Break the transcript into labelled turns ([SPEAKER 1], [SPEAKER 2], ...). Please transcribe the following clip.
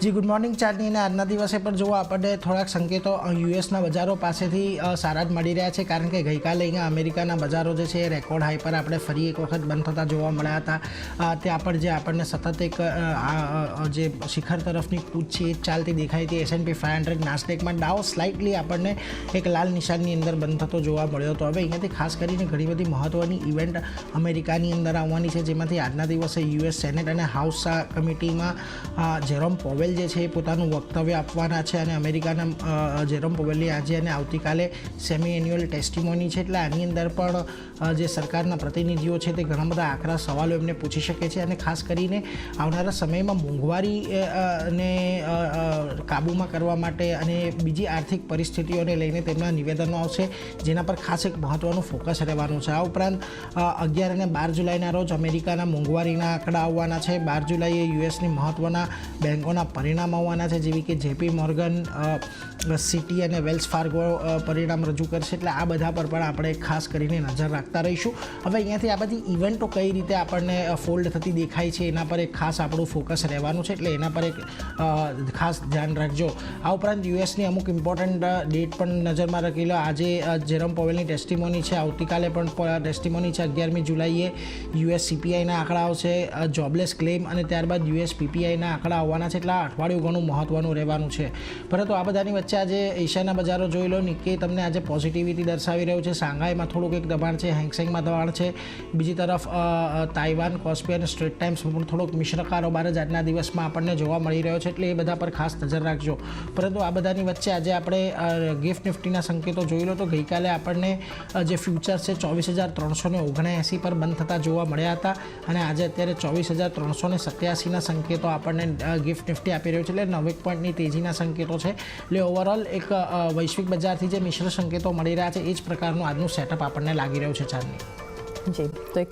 [SPEAKER 1] જી good morning ચાર્ટની અને આજના દિવસે પણ જુઓ આપણને થોડાક સંકેતો યુએસના બજારો પાસેથી સારા જ મળી રહ્યા છે, કારણ કે ગઈકાલે અહીંયા અમેરિકાના બજારો જે છે એ રેકોર્ડ હાઈ પર આપણે ફરી એક વખત બંધ થતા જોવા મળ્યા હતા. ત્યાં પણ જે આપણને સતત એક જે શિખર તરફની કૂચ છે એ ચાલતી દેખાઈ હતી. S&P 500 નાસ્ડેકમાં ડાઉ સ્લાઇટલી આપણને એક લાલ નિશાનની અંદર બંધ થતો જોવા મળ્યો હતો. હવે અહીંયાથી ખાસ કરીને ઘણી બધી મહત્ત્વની ઇવેન્ટ અમેરિકાની અંદર આવવાની છે, જેમાંથી આજના દિવસે યુએસ સેનેટ અને હાઉસ કમિટીમાં જેરોમ પોવેલ જે છે એ પોતાનું વક્તવ્ય આપવાના છે અને અમેરિકાના જેરોમ પોવેલની આજે અને આવતીકાલે સેમી એન્યુઅલ ટેસ્ટિમોની છે. એટલે આની અંદર પણ જે સરકારના પ્રતિનિધિઓ છે તે ઘણા બધા આકરા સવાલો એમને પૂછી શકે છે અને ખાસ કરીને આવનારા સમયમાં મોંઘવારીને કાબૂમાં કરવા માટે અને બીજી આર્થિક પરિસ્થિતિઓને લઈને તેમના નિવેદનો આવશે, જેના પર ખાસ એક મહત્ત્વનું ફોકસ રહેવાનું છે. આ ઉપરાંત 11 અને 12 જુલાઈના રોજ અમેરિકાના મોંઘવારીના આંકડા આવવાના છે. 12 જુલાઈએ યુએસની મહત્ત્વના બેંકોના પરિણામ આવવાના છે, જેવી કે JP મોર્ગન, સિટી અને વેલ્સ ફાર્ગો પરિણામ રજૂ કરશે. એટલે આ બધા પર પણ આપણે ખાસ કરીને નજર રાખતા રહીશું. હવે અહીંયાથી આ બધી ઇવેન્ટો કઈ રીતે આપણને ફોલ્ડ થતી દેખાય છે એના પર એક ખાસ આપણું ફોકસ રહેવાનું છે, એટલે એના પર એક ખાસ ધ્યાન રાખજો. આ ઉપરાંત યુએસની અમુક ઇમ્પોર્ટન્ટ ડેટ પણ નજરમાં રાખી લો. આજે જેરોમ પોવેલની ટેસ્ટિમોની છે, આવતીકાલે પણ ટેસ્ટિમોની છે. 11મી જુલાઈએ યુએસ CPIના આંકડા આવશે, જોબલેસ ક્લેમ અને ત્યારબાદ US PPIના આંકડા આવવાના છે. એટલે અઠવાડિયું ઘણું મહત્ત્વનું રહેવાનું છે. પરંતુ આ બધાની વચ્ચે આજે એશિયાના બજારો જોઈ લો. નિક્કી તમને આજે પોઝિટિવિટી દર્શાવી રહ્યું છે. શાંઘાઈમાં થોડુંક એક દબાણ છે, હેંગસેંગમાં દબાણ છે. બીજી તરફ તાઇવાન, કોસ્પી અને સ્ટ્રેટ ટાઈમ્સમાં પણ થોડોક મિશ્ર કારોબાર જ આજના દિવસમાં આપણને જોવા મળી રહ્યો છે, એટલે એ બધા પર ખાસ નજર રાખજો. પરંતુ આ બધાની વચ્ચે આજે આપણે ગિફ્ટ નિફ્ટીના સંકેતો જોઈ લો તો ગઈકાલે આપણને જે ફ્યુચર્સ છે 24,379 પર બંધ થતા જોવા મળ્યા હતા અને આજે અત્યારે 24,387ના સંકેતો આપણને ગિફ્ટ નિફ્ટી આપી રહ્યું છે, એટલે 9 પોઈન્ટની તેજીના સંકેતો છે. એટલે ઓવરઓલ એક વૈશ્વિક બજારથી જે મિશ્ર સંકેતો મળી રહ્યા છે એ જ પ્રકારનું આજનું સેટઅપ આપણને લાગી રહ્યું છે ચાંદની.
[SPEAKER 2] જી, તો એક